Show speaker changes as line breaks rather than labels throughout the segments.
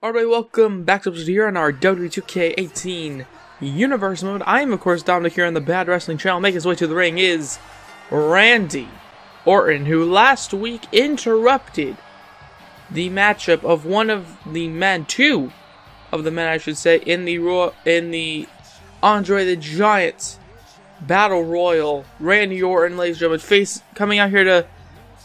Alright, welcome back to episode here on our WWE 2K18 Universe mode. I am, of course, Dominic here on the Bad Wrestling channel. Making his way to the ring is Randy Orton, who last week interrupted the matchup of two of the men, I should say, in the Andre the Giant Battle Royal. Randy Orton, ladies and gentlemen, coming out here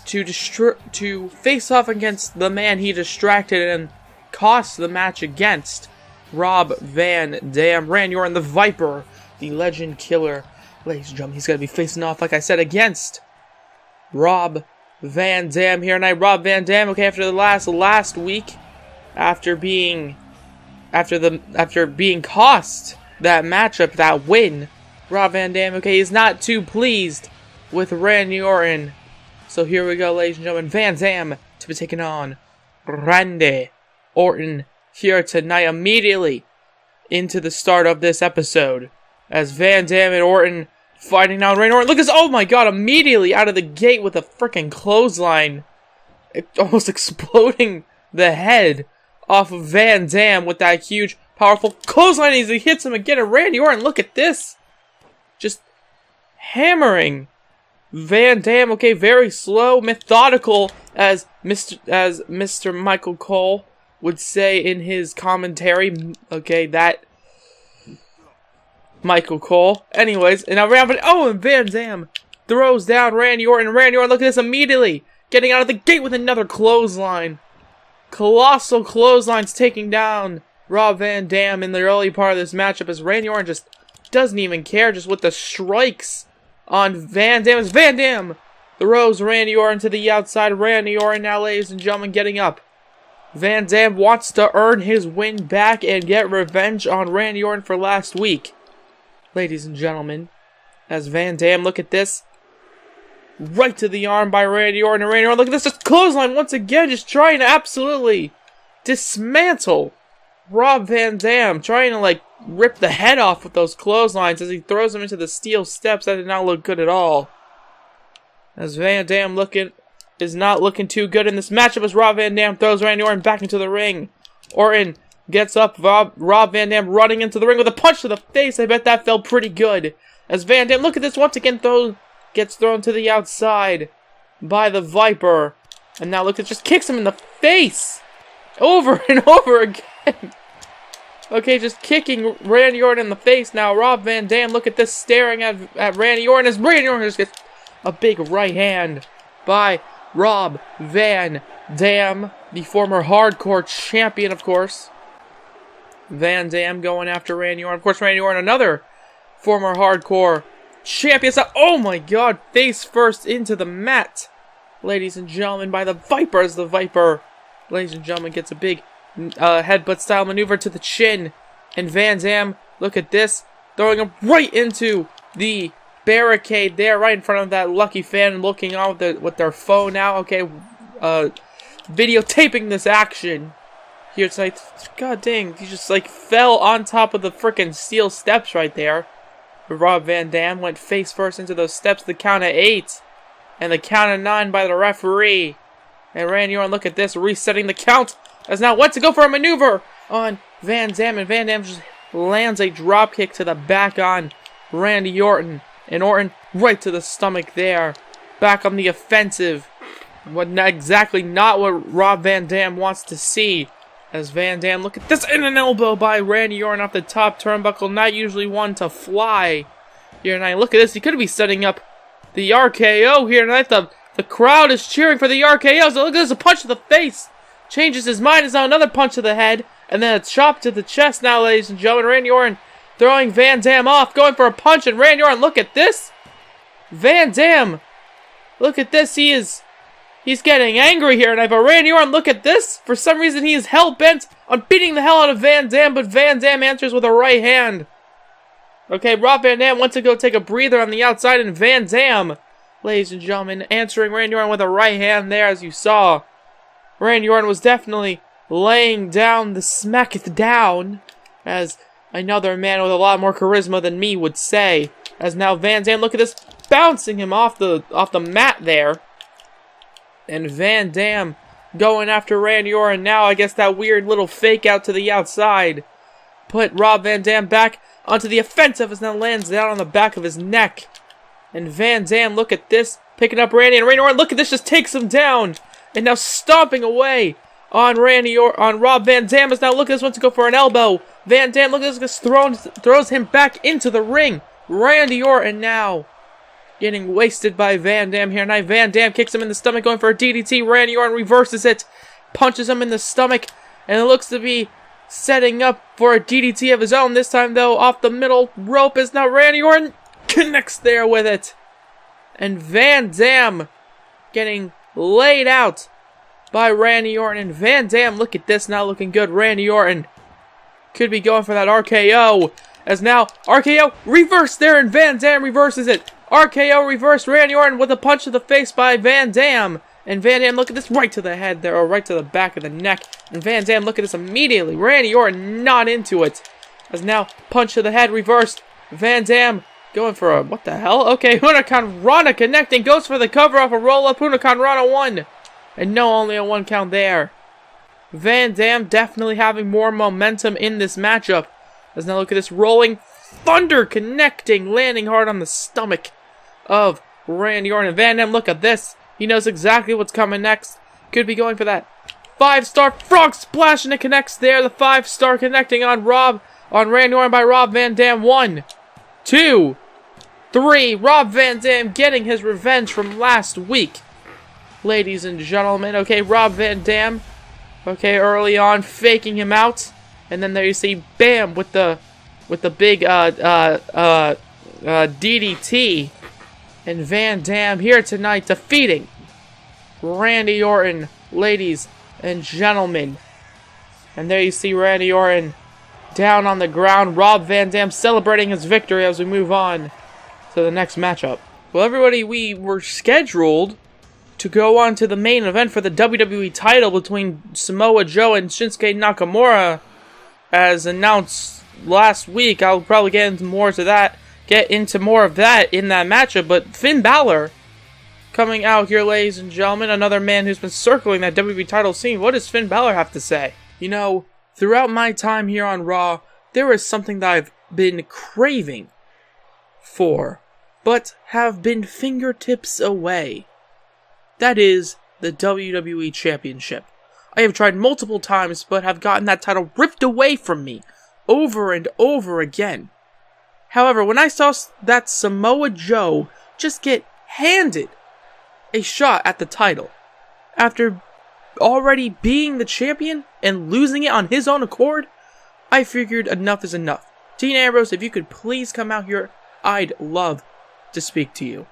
to face off against the man he distracted and cost the match against, Rob Van Dam. Randy Orton, the Viper, the Legend Killer. Ladies and gentlemen, he's going to be facing off, like I said, against Rob Van Dam here tonight. Rob Van Dam, okay, after the last week, after being cost that matchup, that win, Rob Van Dam, okay, he's not too pleased with Randy Orton. So here we go, ladies and gentlemen. Van Dam to be taking on Randy Orton here tonight, immediately into the start of this episode, as Van Dam and Orton fighting now. Randy Orton, look at this, oh my god, immediately out of the gate with a freaking clothesline, almost exploding the head off of Van Dam with that huge, powerful clothesline as he hits him again. And Randy Orton, look at this, just hammering Van Dam, okay, very slow, methodical, as Mr. Michael Cole would say in his commentary, okay, that Michael Cole. Anyways, and and Van Dam throws down Randy Orton. Randy Orton, look at this, immediately getting out of the gate with another clothesline. Colossal clotheslines taking down Rob Van Dam in the early part of this matchup, as Randy Orton just doesn't even care, just with the strikes on Van Dam. As Van Dam throws Randy Orton to the outside. Randy Orton now, ladies and gentlemen, getting up. Van Dam wants to earn his win back and get revenge on Randy Orton for last week. Ladies and gentlemen, as Van Dam, look at this. Right to the arm by Randy Orton. And Randy Orton, look at this, just clothesline once again, just trying to absolutely dismantle Rob Van Dam. Trying to, like, rip the head off with those clotheslines as he throws him into the steel steps. That did not look good at all. As Van Dam is not looking too good in this matchup, as Rob Van Dam throws Randy Orton back into the ring. Orton gets up, Rob Van Dam running into the ring with a punch to the face. I bet that felt pretty good. As Van Dam, look at this, once again gets thrown to the outside by the Viper. And now look, it just kicks him in the face over and over again. Okay, just kicking Randy Orton in the face now. Rob Van Dam, look at this, staring at Randy Orton, as Randy Orton just gets a big right hand by Rob Van Dam, the former hardcore champion, of course. Van Dam going after Randy Orton. Of course, Randy Orton, another former hardcore champion. So, oh my god, face first into the mat, ladies and gentlemen, by the Viper, as the Viper, ladies and gentlemen, gets a big headbutt style maneuver to the chin. And Van Dam, look at this, throwing him right into the barricade there, right in front of that lucky fan, looking on with their phone now, okay, videotaping this action here tonight. God dang, he just like fell on top of the freaking steel steps right there. Rob Van Dam went face first into those steps, the count of 8, and the count of 9 by the referee. And Randy Orton, look at this, resetting the count, as now went to go for a maneuver on Van Dam, and Van Dam just lands a drop kick to the back on Randy Orton. And Orton right to the stomach there. Back on the offensive. Exactly not what Rob Van Dam wants to see. As Van Dam, look at this, and an elbow by Randy Orton off the top turnbuckle. Not usually one to fly here tonight. Look at this. He could be setting up the RKO here tonight. The crowd is cheering for the RKO. So look at this, a punch to the face. Changes his mind. Is now another punch to the head. And then a chop to the chest now, ladies and gentlemen. Randy Orton throwing Van Dam off, going for a punch, and Randy Orton, look at this. Van Dam, look at this, he's getting angry here tonight, but Randy Orton, look at this. For some reason, he is hell-bent on beating the hell out of Van Dam, but Van Dam answers with a right hand. Okay, Rob Van Dam went to go take a breather on the outside, and Van Dam, ladies and gentlemen, answering Randy Orton with a right hand there, as you saw. Randy Orton was definitely laying down the smacketh down, as another man with a lot more charisma than me would say. As now Van Dam, look at this, bouncing him off the mat there. And Van Dam going after Randy Orton. Now I guess that weird little fake out to the outside put Rob Van Dam back onto the offensive as now lands down on the back of his neck. And Van Dam, look at this, picking up Randy, and Randy Orton, look at this, just takes him down. And now stomping away on Rob Van Dam as now look at this, wants to go for an elbow. Van Dam, look at this, throws him back into the ring. Randy Orton now getting wasted by Van Dam here. Now Van Dam kicks him in the stomach, going for a DDT. Randy Orton reverses it, punches him in the stomach, and it looks to be setting up for a DDT of his own. This time, though, off the middle rope is now Randy Orton connects there with it. And Van Dam getting laid out by Randy Orton. And Van Dam, look at this, now looking good. Randy Orton could be going for that RKO. As now, RKO reversed there, and Van Dam reverses it. RKO reversed, Randy Orton with a punch to the face by Van Dam. And Van Dam, look at this, right to the head there, or right to the back of the neck. And Van Dam, look at this immediately. Randy Orton not into it. As now, punch to the head, reversed. Van Dam going for a, what the hell? Okay, Huracan Rana connecting, goes for the cover off a roll-up. Huracan Rana 1. And no, only a 1 count there. Van Dam definitely having more momentum in this matchup. As now look at this, rolling thunder connecting, landing hard on the stomach of Randy Orton. And Van Dam, look at this. He knows exactly what's coming next. Could be going for that 5-star frog splash, and it connects there. The 5-star connecting on Randy Orton by Rob Van Dam. 1, 2, 3. Rob Van Dam getting his revenge from last week, ladies and gentlemen. Okay, Rob Van Dam, okay, early on faking him out, and then there you see, bam, with the big DDT. And Van Dam here tonight defeating Randy Orton, ladies and gentlemen. And there you see Randy Orton down on the ground. Rob Van Dam celebrating his victory as we move on to the next matchup. Well, everybody, we were scheduled to go on to the main event for the WWE title between Samoa Joe and Shinsuke Nakamura, as announced last week. I'll probably get into more of that in that matchup, but Finn Balor coming out here, ladies and gentlemen, another man who's been circling that WWE title scene. What does Finn Balor have to say? You know, throughout my time here on Raw, there is something that I've been craving for, but have been fingertips away. That is the WWE Championship. I have tried multiple times, but have gotten that title ripped away from me over and over again. However, when I saw that Samoa Joe just get handed a shot at the title, after already being the champion and losing it on his own accord, I figured enough is enough. Dean Ambrose, if you could please come out here, I'd love to speak to you.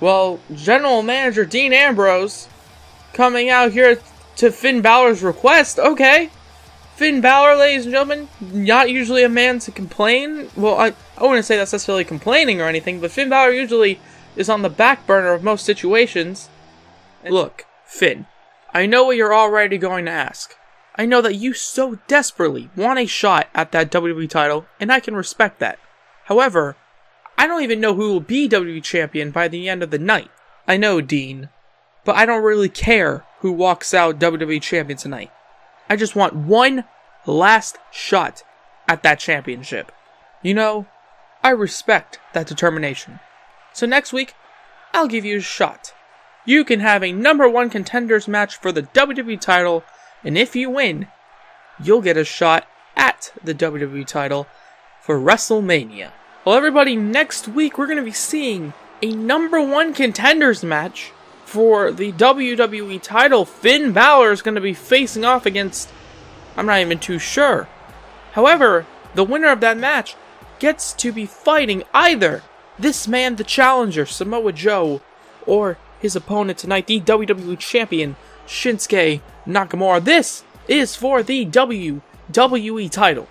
Well, General Manager Dean Ambrose coming out here to Finn Balor's request. Okay. Finn Balor, ladies and gentlemen, not usually a man to complain. Well, I wouldn't say that's necessarily complaining or anything, but Finn Balor usually is on the back burner of most situations. Look, Finn, I know what you're already going to ask. I know that you so desperately want a shot at that WWE title, and I can respect that. However, I don't even know who will be WWE Champion by the end of the night. I know, Dean, but I don't really care who walks out WWE Champion tonight. I just want one last shot at that championship. You know, I respect that determination. So next week, I'll give you a shot. You can have a #1 contenders match for the WWE title, and if you win, you'll get a shot at the WWE title for WrestleMania. Well, everybody, next week we're going to be seeing a #1 contenders match for the WWE title. Finn Balor is going to be facing off against, I'm not even too sure. However, the winner of that match gets to be fighting either this man, the challenger, Samoa Joe, or his opponent tonight, the WWE Champion, Shinsuke Nakamura. This is for the WWE title.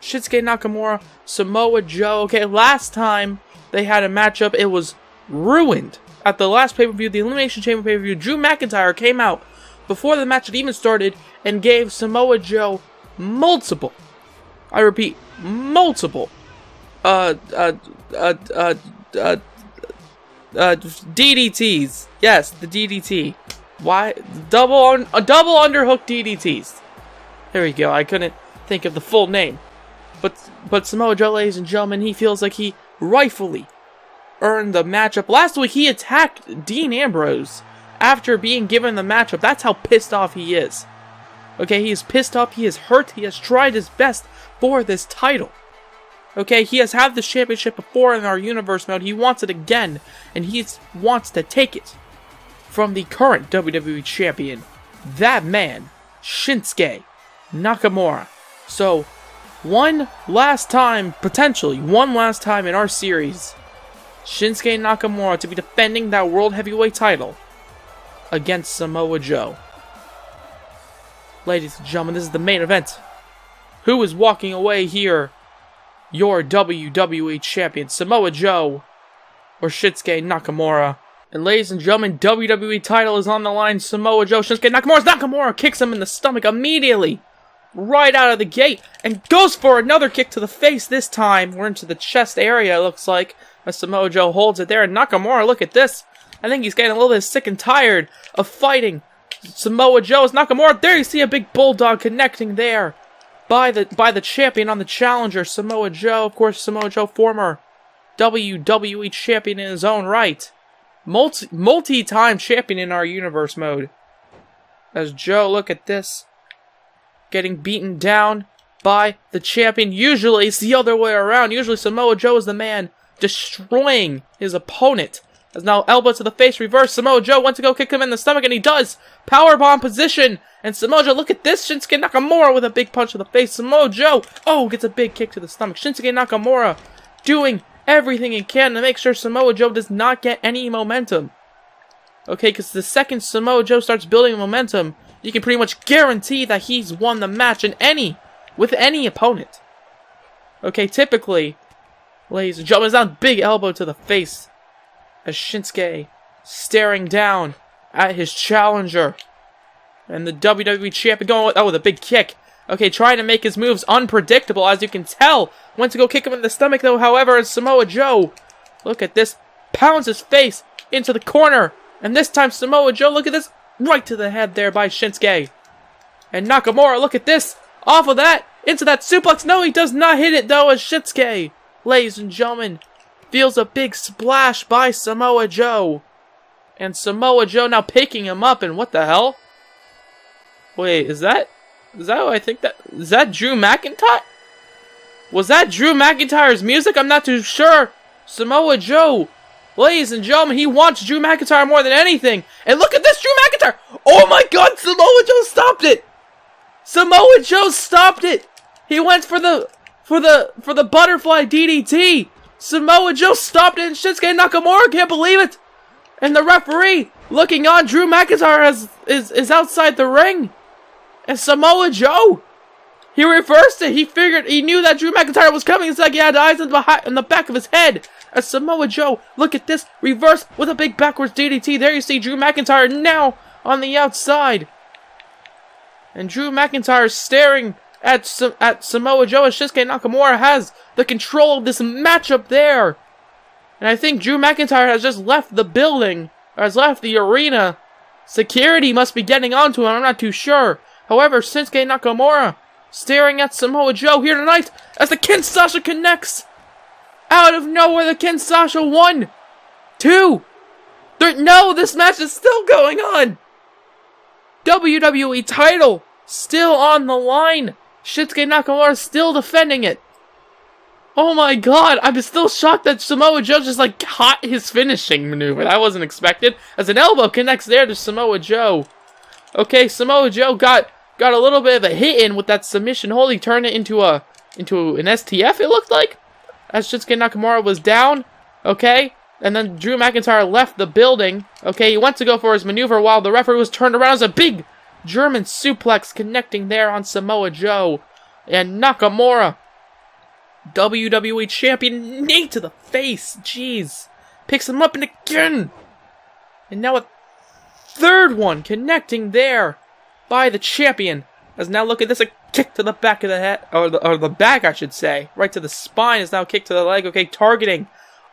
Shinsuke Nakamura, Samoa Joe. Okay, last time they had a matchup, it was ruined. At the last pay-per-view, the Elimination Chamber pay-per-view, Drew McIntyre came out before the match had even started and gave Samoa Joe multiple, I repeat, multiple, DDTs. Yes, the DDT. Why? Double underhook DDTs. There we go. I couldn't think of the full name. But Samoa Joe, ladies and gentlemen, he feels like he rightfully earned the matchup. Last week, he attacked Dean Ambrose after being given the matchup. That's how pissed off he is. Okay, he is pissed off. He is hurt. He has tried his best for this title. Okay, he has had this championship before in our universe mode. He wants it again, and he wants to take it from the current WWE champion, that man, Shinsuke Nakamura. So, potentially one last time in our series, Shinsuke Nakamura to be defending that World Heavyweight title against Samoa Joe. Ladies and gentlemen, this is the main event. Who is walking away here? Your WWE champion, Samoa Joe, or Shinsuke Nakamura? And ladies and gentlemen, WWE title is on the line. Samoa Joe, Shinsuke Nakamura kicks him in the stomach immediately, right out of the gate, and goes for another kick to the face. This time, we're into the chest area, it looks like, as Samoa Joe holds it there. And Nakamura, look at this. I think he's getting a little bit sick and tired of fighting Samoa Joe. As Nakamura, there you see a big bulldog connecting there by the champion on the challenger, Samoa Joe. Of course, Samoa Joe, former WWE champion in his own right. Multi-time champion in our universe mode. As Joe, look at this, getting beaten down by the champion. Usually it's the other way around. Usually Samoa Joe is the man destroying his opponent. As now elbow to the face, reverse. Samoa Joe wants to go kick him in the stomach, and he does. Powerbomb position. And Samoa Joe, look at this. Shinsuke Nakamura with a big punch to the face. Samoa Joe, gets a big kick to the stomach. Shinsuke Nakamura doing everything he can to make sure Samoa Joe does not get any momentum. Okay, because the second Samoa Joe starts building momentum, you can pretty much guarantee that he's won the match with any opponent. Okay, typically, ladies and gentlemen, it's not a big elbow to the face as Shinsuke staring down at his challenger. And the WWE champion going with a big kick. Okay, trying to make his moves unpredictable, as you can tell. Went to go kick him in the stomach, though, however, as Samoa Joe, look at this, pounds his face into the corner. And this time, Samoa Joe, look at this, right to the head there by Shinsuke. And Nakamura, look at this, off of that, into that suplex. No, he does not hit it, though, as Shinsuke, ladies and gentlemen, feels a big splash by Samoa Joe. And Samoa Joe now picking him up, and what the hell? Wait, is that who I think that... Is that Drew McIntyre? Was that Drew McIntyre's music? I'm not too sure. Samoa Joe, ladies and gentlemen, he wants Drew McIntyre more than anything. And look at this, Drew McIntyre! Oh my god, Samoa Joe stopped it! Samoa Joe stopped it! He went for the butterfly DDT! Samoa Joe stopped it, and Shinsuke Nakamura can't believe it! And the referee looking on, Drew McIntyre is outside the ring. And Samoa Joe, he reversed it. He knew that Drew McIntyre was coming. It's like he had eyes in the back of his head. As Samoa Joe, look at this, reverse with a big backwards DDT. There you see Drew McIntyre now on the outside. And Drew McIntyre staring at Samoa Joe as Shinsuke Nakamura has the control of this matchup there. And I think Drew McIntyre has just left the building, or has left the arena. Security must be getting onto him, I'm not too sure. However, Shinsuke Nakamura staring at Samoa Joe here tonight as the Kinshasa connects. Out of nowhere, the Kinshasa 1, 2, 3. No, this match is still going on. WWE title still on the line. Shinsuke Nakamura still defending it. Oh my god, I'm still shocked that Samoa Joe just caught his finishing maneuver. That wasn't expected. As an elbow connects there to Samoa Joe. Okay, Samoa Joe got a little bit of a hit in with that submission hold. He turned it into an STF, it looked like, as Shinsuke Nakamura was down. Okay, and then Drew McIntyre left the building. Okay, he went to go for his maneuver while the referee was turned around. As a big German suplex connecting there on Samoa Joe. And Nakamura, WWE champion, knee to the face. Jeez. Picks him up and again. And now a third one connecting there by the champion. As now look at this, a kick to the back of the head, or the back I should say. Right to the spine is now a kick to the leg. Okay, targeting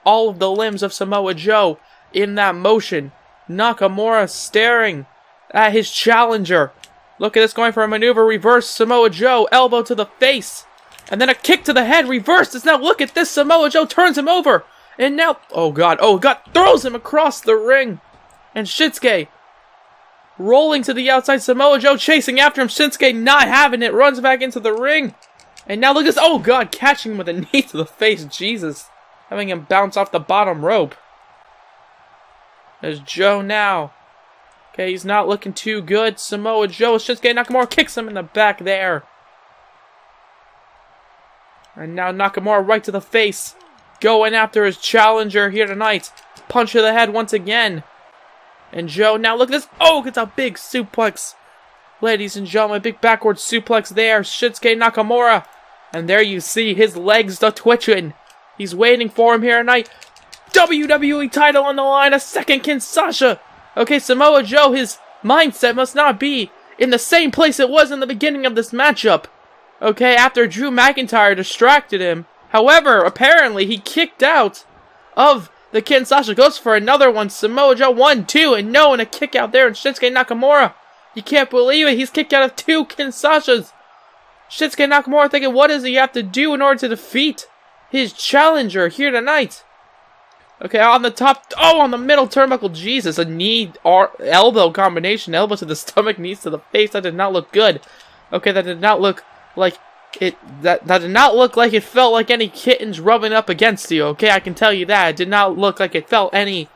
all of the limbs of Samoa Joe in that motion. Nakamura staring at his challenger. Look at this, going for a maneuver, reverse Samoa Joe, elbow to the face. And then a kick to the head, reversed. Now look at this, Samoa Joe turns him over. And now, oh God, throws him across the ring. And Shinsuke rolling to the outside, Samoa Joe chasing after him. Shinsuke not having it, runs back into the ring. And now look at this, oh God, catching him with a knee to the face, Jesus. Having him bounce off the bottom rope. There's Joe now. Okay, he's not looking too good. Samoa Joe, Shinsuke Nakamura kicks him in the back there. And now Nakamura right to the face. Going after his challenger here tonight. Punch to the head once again. And Joe, now look at this. Oh, gets a big suplex. Ladies and gentlemen, big backward suplex there. Shinsuke Nakamura. And there you see his legs twitching. He's waiting for him here tonight. WWE title on the line. A second Kinshasa. Okay, Samoa Joe, his mindset must not be in the same place it was in the beginning of this matchup. Okay, after Drew McIntyre distracted him. However, apparently he kicked out of the Kinshasa. Goes for another one. Samoa Joe 1, 2, and no, and a kick out there. And Shinsuke Nakamura, you can't believe it. He's kicked out of 2 Kinshasas. Shinsuke Nakamura thinking, what does he have to do in order to defeat his challenger here tonight? Okay, on the top, on the middle turnbuckle, Jesus, a knee, elbow combination, elbow to the stomach, knees to the face. That did not look good. Okay, that did not look like it. That did not look like it felt like any kittens rubbing up against you. Okay, I can tell you that. It did not look like it felt any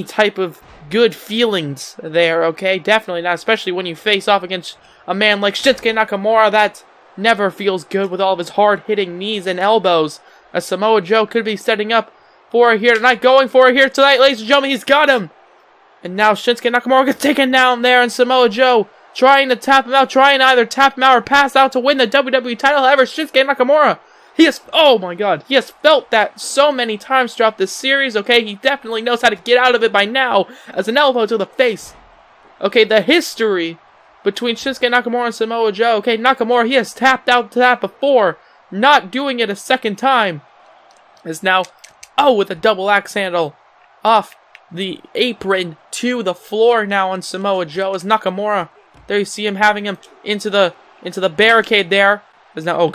type of good feelings there. Okay, definitely not, especially when you face off against a man like Shinsuke Nakamura. That never feels good with all of his hard-hitting knees and elbows. As Samoa Joe could be setting up for it here tonight, going for it here tonight, ladies and gentlemen. He's got him. And now Shinsuke Nakamura gets taken down there, and Samoa Joe trying to tap him out, trying to either tap him out or pass out to win the WWE title. However, Shinsuke Nakamura, oh my God, he has felt that so many times throughout this series. Okay, he definitely knows how to get out of it by now, as an elbow to the face. Okay, the history between Shinsuke Nakamura and Samoa Joe. Okay, Nakamura, he has tapped out to that before, not doing it a second time. Is now, with a double axe handle off the apron to the floor now on Samoa Joe. As Nakamura, there you see him having him into the barricade there. Is now, oh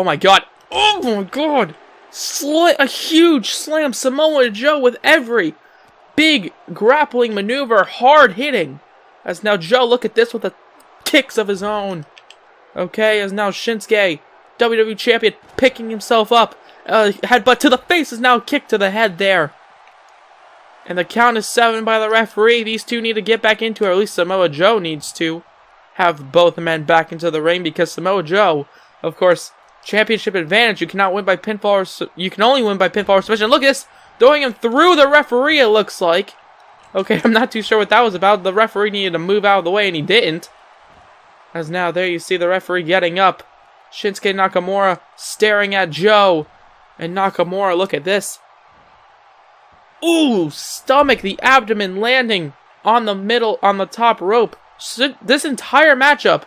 my God, a huge slam. Samoa Joe with every big grappling maneuver, hard hitting. As now Joe, look at this, with the kicks of his own. Okay, as now Shinsuke, WWE champion, picking himself up. Headbutt to the face is now kicked to the head there. And the count is 7 by the referee. These two need to get back into it, or at least Samoa Joe needs to have both men back into the ring, because Samoa Joe, of course, championship advantage. You cannot win by pinfall, you can only win by pinfall or submission. Look at this, throwing him through the referee, it looks like. Okay, I'm not too sure what that was about. The referee needed to move out of the way, and he didn't. As now, there you see the referee getting up. Shinsuke Nakamura staring at Joe. And Nakamura, look at this. Ooh, stomach, the abdomen landing on the top rope. This entire matchup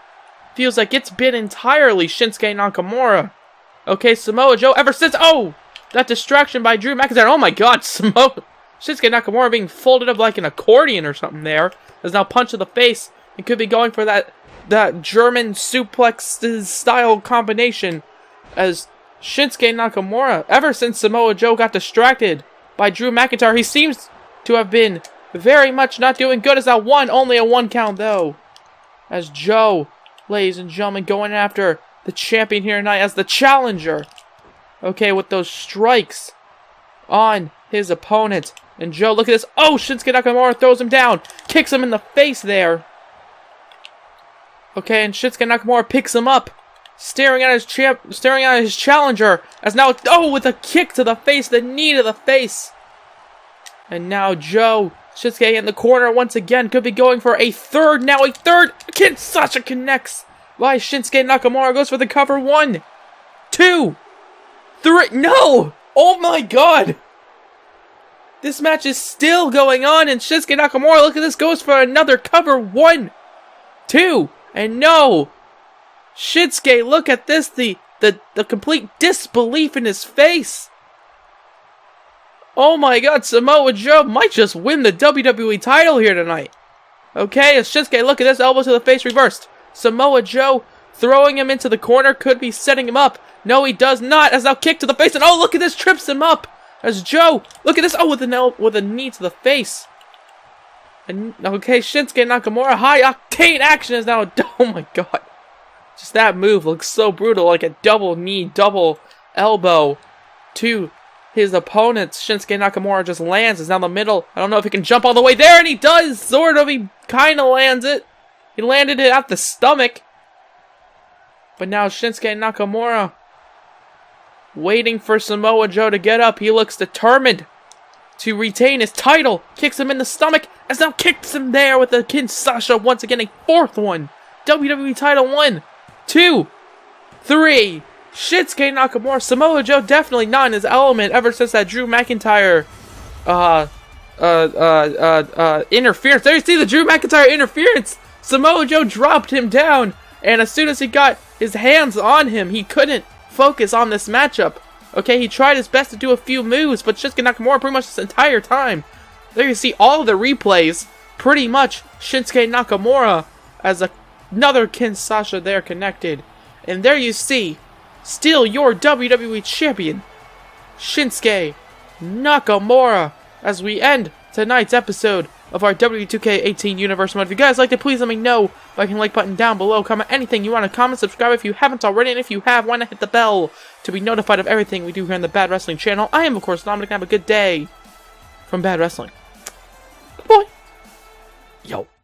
feels like it's been entirely Shinsuke Nakamura. Okay, Samoa Joe, ever since, that distraction by Drew McIntyre. Oh my God, Shinsuke Nakamura being folded up like an accordion or something there. There's now punch to the face. It could be going for that German suplex style combination, as Shinsuke Nakamura, ever since Samoa Joe got distracted by Drew McIntyre, he seems to have been very much not doing good. As that only a 1 count though. As Joe, ladies and gentlemen, going after the champion here tonight as the challenger. Okay, with those strikes on his opponent. And Joe, look at this. Shinsuke Nakamura throws him down, kicks him in the face there. Okay, and Shinsuke Nakamura picks him up, staring at his challenger, as now, with a kick to the face, the knee to the face. And now Joe, Shinsuke in the corner once again, could be going for a third, Kinshasa connects by Shinsuke Nakamura, goes for the cover. 1, 2, 3, no! Oh my God! This match is still going on, and Shinsuke Nakamura, look at this, goes for another cover. 1, 2, and no! Shinsuke, look at this, the complete disbelief in his face. Oh my God, Samoa Joe might just win the WWE title here tonight. Okay, as Shinsuke, look at this, elbow to the face reversed. Samoa Joe throwing him into the corner, could be setting him up. No, he does not, as now kick to the face, and oh, look at this, trips him up. As Joe, look at this, oh, with a knee to the face. And, okay, Shinsuke Nakamura, high octane action is now, oh my god. Just that move looks so brutal, like a double knee, double elbow to his opponent. Shinsuke Nakamura just lands, is now in the middle. I don't know if he can jump all the way there, and he does, sort of, he kind of lands it. He landed it at the stomach. But now Shinsuke Nakamura waiting for Samoa Joe to get up. He looks determined to retain his title. Kicks him in the stomach, as now kicks him there with the Kinshasa once again, a fourth one. WWE title 1, 2, 3. Shinsuke Nakamura, Samoa Joe definitely not in his element ever since that Drew McIntyre interference. There you see the Drew McIntyre interference. Samoa Joe dropped him down, and as soon as he got his hands on him, he couldn't focus on this matchup. Okay, he tried his best to do a few moves, but Shinsuke Nakamura pretty much this entire time. There you see all of the replays. Pretty much Shinsuke Nakamura as another Kinshasa there connected. And there you see, still your WWE Champion, Shinsuke Nakamura, as we end tonight's episode of our WWE 2K18 Universe Mode. If you guys liked it, please let me know by clicking the like button down below. Comment anything you want to comment, subscribe if you haven't already, and if you have, why not hit the bell to be notified of everything we do here on the Bad Wrestling channel. I am, of course, Dominic, and have a good day from Bad Wrestling. Bye. Yo.